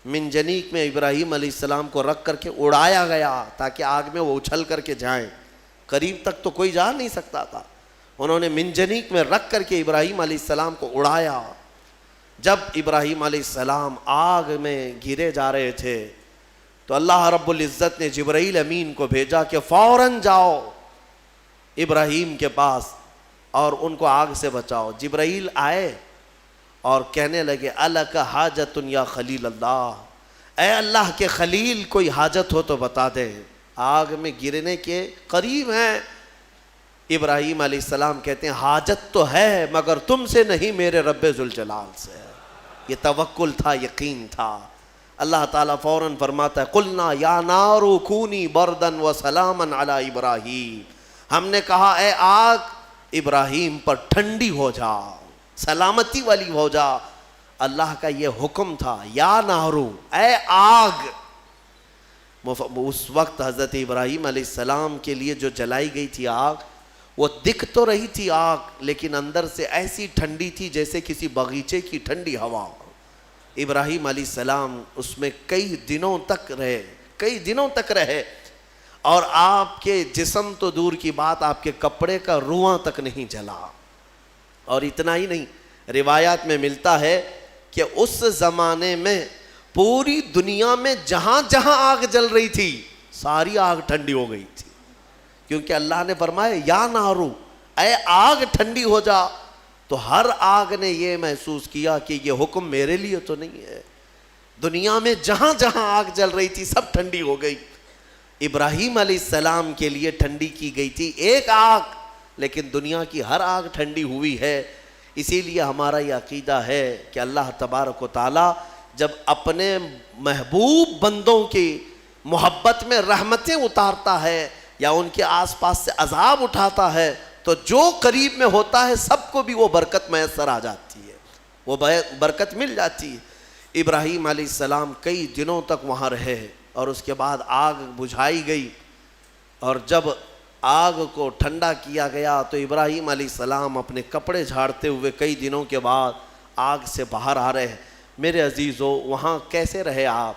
منجنیق میں ابراہیم علیہ السلام کو رکھ کر کے اڑایا گیا تاکہ آگ میں وہ اچھل کر کے جائیں، قریب تک تو کوئی جا نہیں سکتا تھا۔ انہوں نے منجنیق میں رکھ کر کے ابراہیم علیہ السلام کو اڑایا۔ جب ابراہیم علیہ السلام آگ میں گرے جا رہے تھے تو اللہ رب العزت نے جبرائیل امین کو بھیجا کہ فوراً جاؤ ابراہیم کے پاس اور ان کو آگ سے بچاؤ۔ جبرائیل آئے اور کہنے لگے الک حاجت یا خلیل اللہ، اے اللہ کے خلیل کوئی حاجت ہو تو بتا دے، آگ میں گرنے کے قریب ہیں۔ ابراہیم علیہ السلام کہتے ہیں حاجت تو ہے مگر تم سے نہیں، میرے رب ذوالجلال سے۔ یہ توکل تھا، یقین تھا۔ اللہ تعالیٰ فوراً فرماتا ہے قلنا یا نار کونی بردن و سلاما علی ابراہیم، ہم نے کہا اے آگ ابراہیم پر ٹھنڈی ہو جا، سلامتی والی ہو جا۔ اللہ کا یہ حکم تھا، یا نارو، اے آگ۔ اس وقت حضرت ابراہیم علیہ السلام کے لیے جو جلائی گئی تھی آگ، وہ دکھ تو رہی تھی آگ، لیکن اندر سے ایسی ٹھنڈی تھی جیسے کسی باغیچے کی ٹھنڈی ہوا۔ ابراہیم علیہ السلام اس میں کئی دنوں تک رہے اور آپ کے جسم تو دور کی بات، آپ کے کپڑے کا رواں تک نہیں جلا۔ اور اتنا ہی نہیں، روایات میں ملتا ہے کہ اس زمانے میں پوری دنیا میں جہاں جہاں آگ جل رہی تھی ساری آگ ٹھنڈی ہو گئی تھی، کیونکہ اللہ نے فرمایا یا نارو، اے آگ ٹھنڈی ہو جا۔ تو ہر آگ نے یہ محسوس کیا کہ یہ حکم میرے لیے تو نہیں ہے، دنیا میں جہاں جہاں آگ جل رہی تھی سب ٹھنڈی ہو گئی۔ ابراہیم علیہ السلام کے لیے ٹھنڈی کی گئی تھی ایک آگ، لیکن دنیا کی ہر آگ ٹھنڈی ہوئی ہے۔ اسی لیے ہمارا یہ عقیدہ ہے کہ اللہ تبارک و تعالیٰ جب اپنے محبوب بندوں کی محبت میں رحمتیں اتارتا ہے یا ان کے آس پاس سے عذاب اٹھاتا ہے تو جو قریب میں ہوتا ہے سب کو بھی وہ برکت میسر آ جاتی ہے، وہ برکت مل جاتی ہے۔ ابراہیم علیہ السلام کئی دنوں تک وہاں رہے اور اس کے بعد آگ بجھائی گئی، اور جب آگ کو ٹھنڈا کیا گیا تو ابراہیم علیہ السلام اپنے کپڑے جھاڑتے ہوئے کئی دنوں کے بعد آگ سے باہر آ رہے ہیں۔ میرے عزیزو، وہاں کیسے رہے آپ؟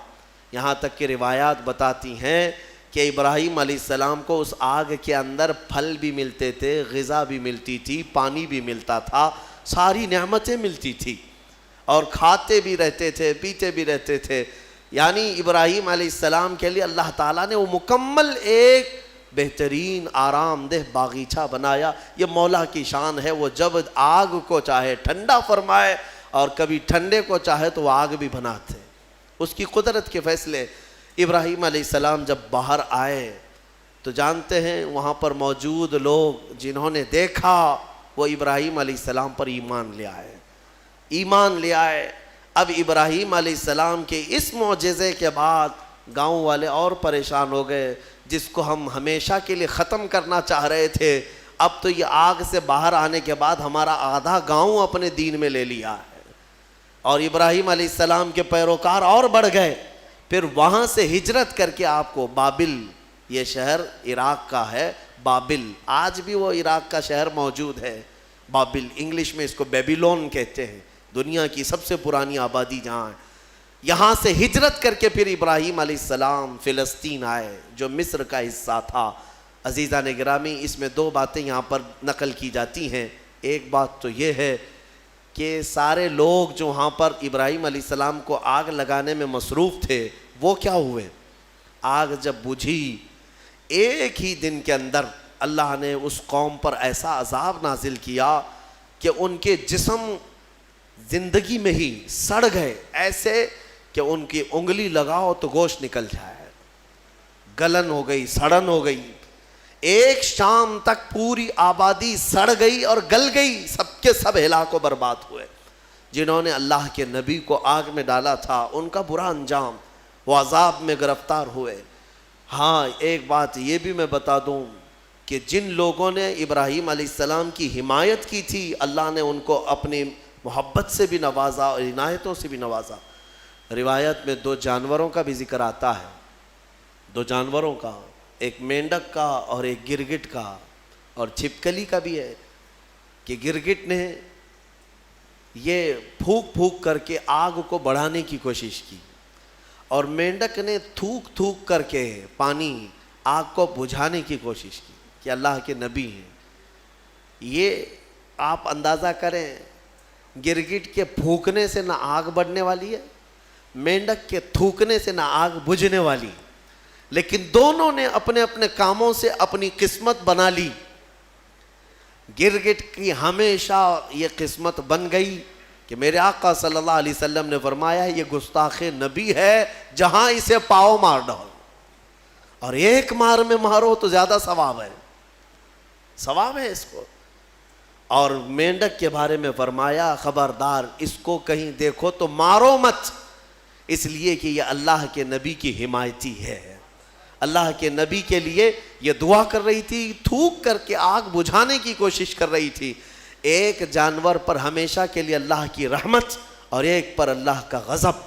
یہاں تک کہ روایات بتاتی ہیں کہ ابراہیم علیہ السلام کو اس آگ کے اندر پھل بھی ملتے تھے، غذا بھی ملتی تھی، پانی بھی ملتا تھا، ساری نعمتیں ملتی تھی، اور کھاتے بھی رہتے تھے، پیتے بھی رہتے تھے۔ یعنی ابراہیم علیہ السلام کے لیے اللہ تعالیٰ نے وہ مکمل ایک بہترین آرام دہ باغیچہ بنایا۔ یہ مولا کی شان ہے، وہ جب آگ کو چاہے ٹھنڈا فرمائے اور کبھی ٹھنڈے کو چاہے تو وہ آگ بھی بناتے، اس کی قدرت کے فیصلے۔ ابراہیم علیہ السلام جب باہر آئے تو جانتے ہیں وہاں پر موجود لوگ جنہوں نے دیکھا وہ ابراہیم علیہ السلام پر ایمان لے آئے۔ اب ابراہیم علیہ السلام کے اس معجزے کے بعد گاؤں والے اور پریشان ہو گئے، جس کو ہم ہمیشہ کے لیے ختم کرنا چاہ رہے تھے، اب تو یہ آگ سے باہر آنے کے بعد ہمارا آدھا گاؤں اپنے دین میں لے لیا ہے۔ اور ابراہیم علیہ السلام کے پیروکار اور بڑھ گئے۔ پھر وہاں سے ہجرت کر کے آپ کو بابل، یہ شہر عراق کا ہے، بابل، آج بھی وہ عراق کا شہر موجود ہے، بابل، انگلش میں اس کو بیبیلون کہتے ہیں، دنیا کی سب سے پرانی آبادی جہاں ہے۔ یہاں سے ہجرت کر کے پھر ابراہیم علیہ السلام فلسطین آئے جو مصر کا حصہ تھا۔ عزیزان گرامی، اس میں دو باتیں یہاں پر نقل کی جاتی ہیں۔ ایک بات تو یہ ہے کہ سارے لوگ جو وہاں پر ابراہیم علیہ السلام کو آگ لگانے میں مصروف تھے وہ کیا ہوئے؟ آگ جب بجھی ایک ہی دن کے اندر اللہ نے اس قوم پر ایسا عذاب نازل کیا کہ ان کے جسم زندگی میں ہی سڑ گئے، ایسے کہ ان کی انگلی لگاؤ تو گوشت نکل جائے، گلن ہو گئی، سڑن ہو گئی۔ ایک شام تک پوری آبادی سڑ گئی اور گل گئی، سب کے سب ہلاک و برباد ہوئے۔ جنہوں نے اللہ کے نبی کو آگ میں ڈالا تھا، ان کا برا انجام، وہ عذاب میں گرفتار ہوئے۔ ہاں ایک بات یہ بھی میں بتا دوں کہ جن لوگوں نے ابراہیم علیہ السلام کی حمایت کی تھی، اللہ نے ان کو اپنی محبت سے بھی نوازا اور عنایتوں سے بھی نوازا۔ روایت میں 2 جانوروں کا بھی ذکر آتا ہے، 2 جانوروں کا، ایک مینڈک کا اور ایک گرگٹ کا، اور چھپکلی کا بھی ہے کہ گرگٹ نے یہ پھونک پھونک کر کے آگ کو بڑھانے کی کوشش کی، اور مینڈک نے تھوک تھوک کر کے پانی آگ کو بجھانے کی کوشش کی کہ اللہ کے نبی ہیں۔ یہ آپ اندازہ کریں، گرگٹ کے پھونکنے سے نہ آگ بڑھنے والی ہے، مینڈک کے تھوکنے سے نہ آگ بجھنے والی، لیکن دونوں نے اپنے اپنے کاموں سے اپنی قسمت بنا لی۔ گرگٹ کی ہمیشہ یہ قسمت بن گئی کہ میرے آقا صلی اللہ علیہ وسلم نے فرمایا یہ گستاخ نبی ہے، جہاں اسے پاؤ مار ڈالو، اور ایک مار میں مارو تو زیادہ ثواب ہے، ثواب ہے اس کو۔ اور مینڈک کے بارے میں فرمایا خبردار اس کو کہیں دیکھو تو مارو مت، اس لیے کہ یہ اللہ کے نبی کی حمایتی ہے۔ اللہ کے نبی کے لیے یہ دعا کر رہی تھی، تھوک کر کے آگ بجھانے کی کوشش کر رہی تھی۔ ایک جانور پر ہمیشہ کے لیے اللہ کی رحمت اور ایک پر اللہ کا غضب۔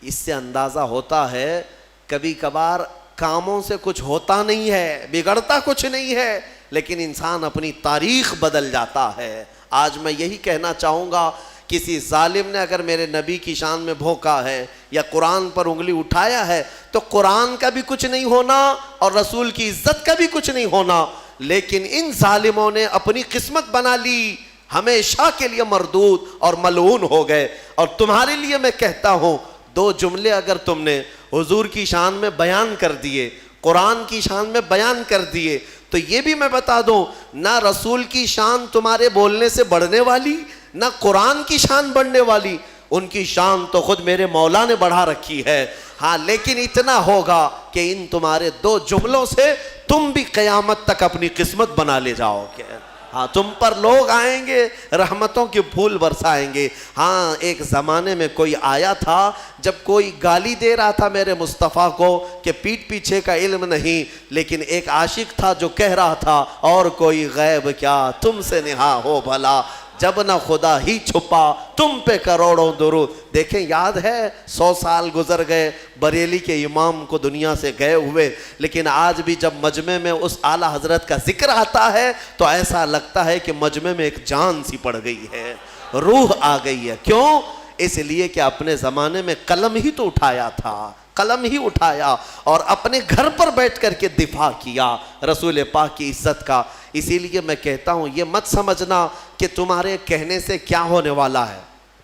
اس سے اندازہ ہوتا ہے کبھی کبھار کاموں سے کچھ ہوتا نہیں ہے، بگڑتا کچھ نہیں ہے، لیکن انسان اپنی تاریخ بدل جاتا ہے۔ آج میں یہی کہنا چاہوں گا، کسی ظالم نے اگر میرے نبی کی شان میں بھونکا ہے یا قرآن پر انگلی اٹھایا ہے تو قرآن کا بھی کچھ نہیں ہونا اور رسول کی عزت کا بھی کچھ نہیں ہونا، لیکن ان ظالموں نے اپنی قسمت بنا لی، ہمیشہ کے لیے مردود اور ملعون ہو گئے۔ اور تمہارے لیے میں کہتا ہوں، 2 جملے اگر تم نے حضور کی شان میں بیان کر دیے، قرآن کی شان میں بیان کر دیے، تو یہ بھی میں بتا دوں، نہ رسول کی شان تمہارے بولنے سے بڑھنے والی، نہ قرآن کی شان بڑھنے والی، ان کی شان تو خود میرے مولا نے بڑھا رکھی ہے۔ ہاں لیکن اتنا ہوگا کہ ان تمہارے 2 جملوں سے تم بھی قیامت تک اپنی قسمت بنا لے جاؤ گے۔ ہاں تم پر لوگ آئیں گے، رحمتوں کے پھول برسائیں گے۔ ہاں ایک زمانے میں کوئی آیا تھا، جب کوئی گالی دے رہا تھا میرے مصطفیٰ کو کہ پیٹھ پیچھے کا علم نہیں، لیکن ایک عاشق تھا جو کہہ رہا تھا اور کوئی غیب کیا تم سے نہا ہو بھلا، جب نہ خدا ہی چھپا تم پہ کروڑوں درود۔ دیکھیں یاد ہے 100 سال گزر گئے بریلی کے امام کو دنیا سے گئے ہوئے، لیکن آج بھی جب مجمع میں اس اعلیٰ حضرت کا ذکر آتا ہے تو ایسا لگتا ہے کہ مجمع میں ایک جان سی پڑ گئی ہے، روح آ گئی ہے۔ کیوں؟ اس لیے کہ اپنے زمانے میں قلم ہی تو اٹھایا تھا، قلم ہی اٹھایا اور اپنے گھر پر بیٹھ کر کے دفاع کیا رسول پاک کی عزت کا۔ اسی لیے میں کہتا ہوں یہ مت سمجھنا کہ تمہارے کہنے سے کیا ہونے والا ہے،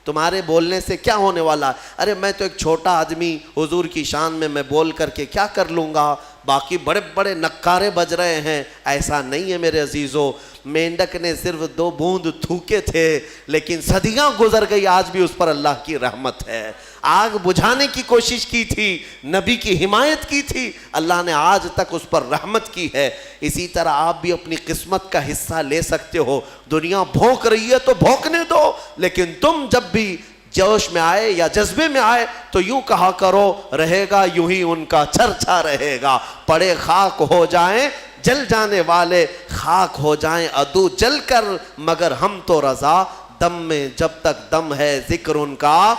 تمہارے بولنے سے کیا ہونے والا ہے۔ ارے میں تو ایک چھوٹا آدمی، حضور کی شان میں بول کر کے کیا کر لوں گا، باقی بڑے بڑے نکارے بج رہے ہیں۔ ایسا نہیں ہے میرے عزیزو، مینڈک نے صرف 2 بوند تھوکے تھے، لیکن صدیاں گزر گئی، آج بھی اس پر اللہ کی رحمت ہے۔ آگ بجھانے کی کوشش کی تھی، نبی کی حمایت کی تھی، اللہ نے آج تک اس پر رحمت کی ہے۔ اسی طرح آپ بھی اپنی قسمت کا حصہ لے سکتے ہو۔ دنیا بھونک رہی ہے تو بھونکنے دو، لیکن تم جب بھی جوش میں آئے یا جذبے میں آئے تو یوں کہا کرو، رہے گا یوں ہی ان کا چرچا رہے گا، پڑے خاک ہو جائیں جل جانے والے، خاک ہو جائیں عدو جل کر، مگر ہم تو رضا، دم میں جب تک دم ہے ذکر ان کا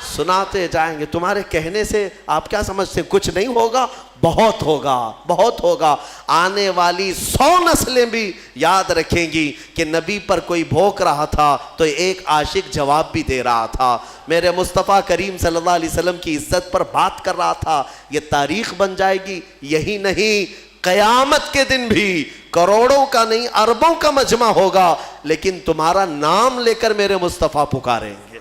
سناتے جائیں گے۔ تمہارے کہنے سے آپ کیا سمجھتے ہیں کچھ نہیں ہوگا؟ بہت ہوگا، بہت ہوگا۔ آنے والی 100 نسلیں بھی یاد رکھیں گی کہ نبی پر کوئی بھونک رہا تھا تو ایک عاشق جواب بھی دے رہا تھا، میرے مصطفیٰ کریم صلی اللہ علیہ وسلم کی عزت پر بات کر رہا تھا۔ یہ تاریخ بن جائے گی۔ یہی نہیں، قیامت کے دن بھی کروڑوں کا نہیں اربوں کا مجمع ہوگا، لیکن تمہارا نام لے کر میرے مصطفیٰ پکاریں گے۔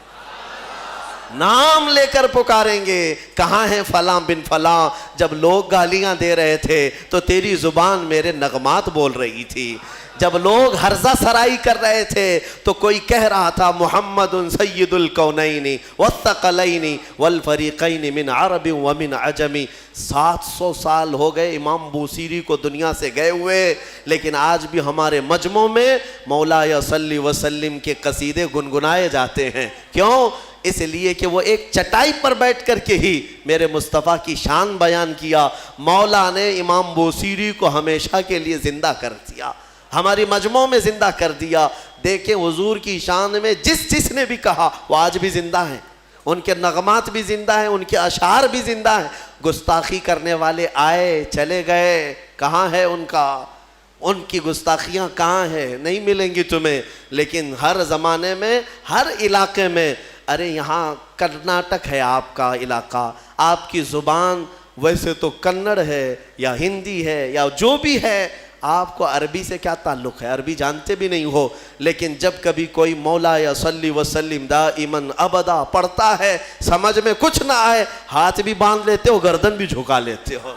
نام لے کر پکاریں گے. کہاں ہے فلاں بن فلاں؟ جب لوگ گالیاں دے رہے تھے تو تیری زبان میرے نغمات بول رہی تھی. جب لوگ ہرزہ سرائی کر رہے تھے تو کوئی کہہ رہا تھا محمد سید الکونین والثقلین والفریقین من عرب ومن عجم. 700 سال ہو گئے امام بوصیری کو دنیا سے گئے ہوئے، لیکن آج بھی ہمارے مجمع میں مولایا صلی وسلم کے قصیدے گنگنائے جاتے ہیں. کیوں؟ اس لیے کہ وہ ایک چٹائی پر بیٹھ کر کے ہی میرے مصطفیٰ کی شان بیان کیا. مولا نے امام بوصیری کو ہمیشہ کے لیے زندہ کر دیا، ہماری مجموع میں زندہ کر دیا. دیکھیں حضور کی شان میں جس نے بھی کہا وہ آج بھی زندہ ہیں، ان کے نغمات بھی زندہ ہیں، ان کے اشعار بھی زندہ ہیں. گستاخی کرنے والے آئے چلے گئے، کہاں ہے ان کی گستاخیاں کہاں ہیں؟ نہیں ملیں گی تمہیں. لیکن ہر زمانے میں ہر علاقے میں، ارے یہاں کرناٹک ہے آپ کا علاقہ، آپ کی زبان ویسے تو کنڑ ہے یا ہندی ہے یا جو بھی ہے، آپ کو عربی سے کیا تعلق ہے؟ عربی جانتے بھی نہیں ہو. لیکن جب کبھی کوئی مولا یا صلی وسلم دائماً ابدا پڑھتا ہے، سمجھ میں کچھ نہ آئے، ہاتھ بھی باندھ لیتے ہو، گردن بھی جھکا لیتے ہو.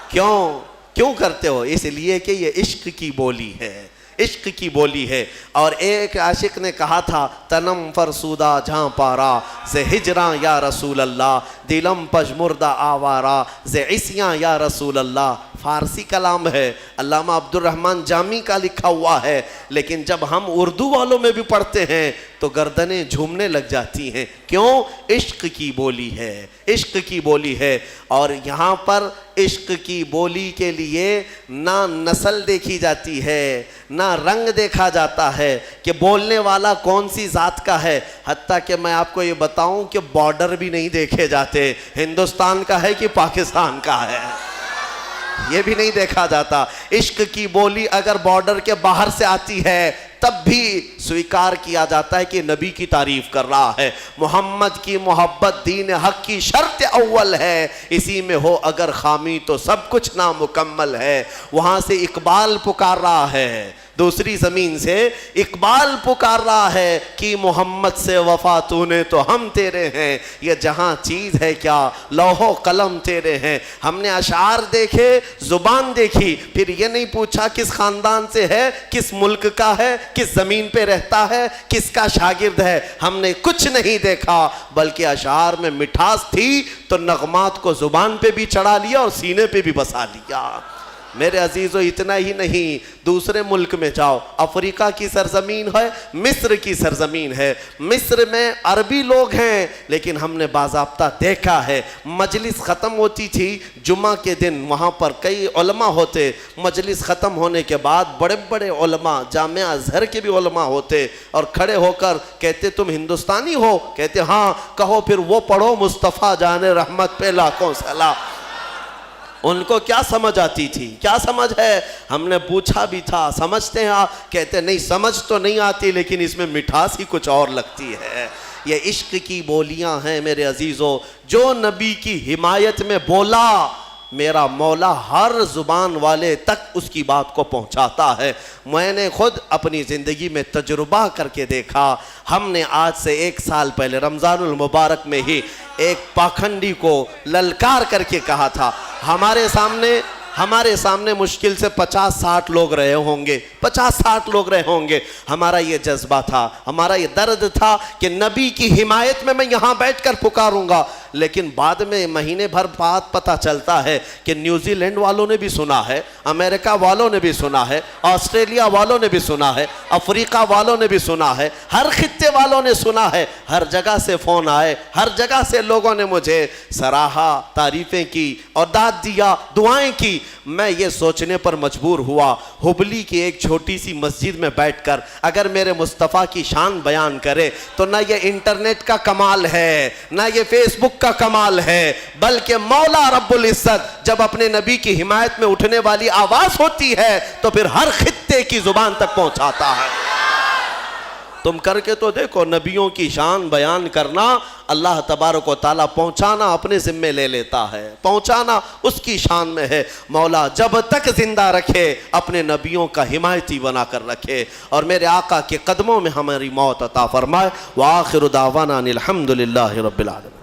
کیوں کرتے ہو؟ اس لیے کہ یہ عشق کی بولی ہے، عشق کی بولی ہے. اور ایک عاشق نے کہا تھا تنم فرسودہ جہاں پارا سے ہجراں یا رسول اللہ، دلم پژمردہ آوارا سے عصیاں یا رسول اللہ. فارسی کلام ہے، علامہ عبد الرحمن جامی کا لکھا ہوا ہے، لیکن جب ہم اردو والوں میں بھی پڑھتے ہیں تو گردنیں جھومنے لگ جاتی ہیں. کیوں؟ عشق کی بولی ہے، عشق کی بولی ہے. اور یہاں پر عشق کی بولی کے لیے نہ نسل دیکھی جاتی ہے، نہ رنگ دیکھا جاتا ہے کہ بولنے والا کون سی ذات کا ہے. حتیٰ کہ میں آپ کو یہ بتاؤں کہ بارڈر بھی نہیں دیکھے جاتے، ہندوستان کا ہے کہ پاکستان کا ہے، یہ بھی نہیں دیکھا جاتا. عشق کی بولی اگر بارڈر کے باہر سے آتی ہے تب بھی سویکار کیا جاتا ہے کہ نبی کی تعریف کر رہا ہے. محمد کی محبت دین حق کی شرط اول ہے، اسی میں ہو اگر خامی تو سب کچھ نامکمل ہے. وہاں سے اقبال پکار رہا ہے، دوسری زمین سے اقبال پکار رہا ہے کہ محمد سے وفا تو نے تو ہم تیرے ہیں، یہ جہاں چیز ہے کیا لوح و قلم تیرے ہیں. ہم نے اشعار دیکھے، زبان دیکھی، پھر یہ نہیں پوچھا کس خاندان سے ہے، کس ملک کا ہے، کس زمین پہ رہتا ہے، کس کا شاگرد ہے. ہم نے کچھ نہیں دیکھا، بلکہ اشعار میں مٹھاس تھی تو نغمات کو زبان پہ بھی چڑھا لیا اور سینے پہ بھی بسا لیا. میرے عزیزو اتنا ہی نہیں، دوسرے ملک میں جاؤ، افریقہ کی سرزمین ہے، مصر کی سرزمین ہے. مصر میں عربی لوگ ہیں، لیکن ہم نے باضابطہ دیکھا ہے مجلس ختم ہوتی تھی جمعہ کے دن، وہاں پر کئی علماء ہوتے، مجلس ختم ہونے کے بعد بڑے بڑے علماء، جامعہ ازہر کے بھی علماء ہوتے، اور کھڑے ہو کر کہتے تم ہندوستانی ہو؟ کہتے ہاں. کہو پھر وہ پڑھو مصطفیٰ جان رحمت پہ لاکھوں سلام. ان کو کیا سمجھ آتی تھی؟ کیا سمجھ ہے؟ ہم نے پوچھا بھی تھا سمجھتے ہیں آپ؟ کہتے نہیں سمجھ تو نہیں آتی، لیکن اس میں مٹھاس ہی کچھ اور لگتی ہے. یہ عشق کی بولیاں ہیں میرے عزیزو. جو نبی کی حمایت میں بولا، میرا مولا ہر زبان والے تک اس کی بات کو پہنچاتا ہے. میں نے خود اپنی زندگی میں تجربہ کر کے دیکھا. ہم نے آج سے 1 سال پہلے رمضان المبارک میں ہی ایک پاکھنڈی کو للکار کر کے کہا تھا. ہمارے سامنے مشکل سے 50-60 لوگ رہے ہوں گے، 50-60 لوگ رہے ہوں گے. ہمارا یہ جذبہ تھا، ہمارا یہ درد تھا کہ نبی کی حمایت میں یہاں بیٹھ کر پکاروں گا. لیکن بعد میں مہینے بھر بعد پتہ چلتا ہے کہ نیوزی لینڈ والوں نے بھی سنا ہے، امریکہ والوں نے بھی سنا ہے، آسٹریلیا والوں نے بھی سنا ہے، افریقہ والوں نے بھی سنا ہے، ہر خطے والوں نے سنا ہے. ہر جگہ سے فون آئے، ہر جگہ سے لوگوں نے مجھے سراہا، تعریفیں کی اور داد دیا، دعائیں کی. میں یہ سوچنے پر مجبور ہوا ہبلی کی ایک چھوٹی سی مسجد میں بیٹھ کر اگر میرے مصطفیٰ کی شان بیان کرے تو نہ یہ انٹرنیٹ کا کمال ہے، نہ یہ فیس بک کا کمال ہے، بلکہ مولا رب العزت جب اپنے نبی کی حمایت میں اٹھنے والی آواز ہوتی ہے تو پھر ہر خطے کی زبان تک پہنچاتا ہے. تم کر کے تو دیکھو، نبیوں کی شان بیان کرنا اللہ تبارک و تعالیٰ پہنچانا اپنے ذمے لے لیتا ہے، پہنچانا اس کی شان میں ہے۔ مولا جب تک زندہ رکھے اپنے نبیوں کا حمایتی بنا کر رکھے، اور میرے آقا کے قدموں میں ہماری موت عطا فرمائے۔ وآخر دعوانا ان الحمد للہ رب العالمین۔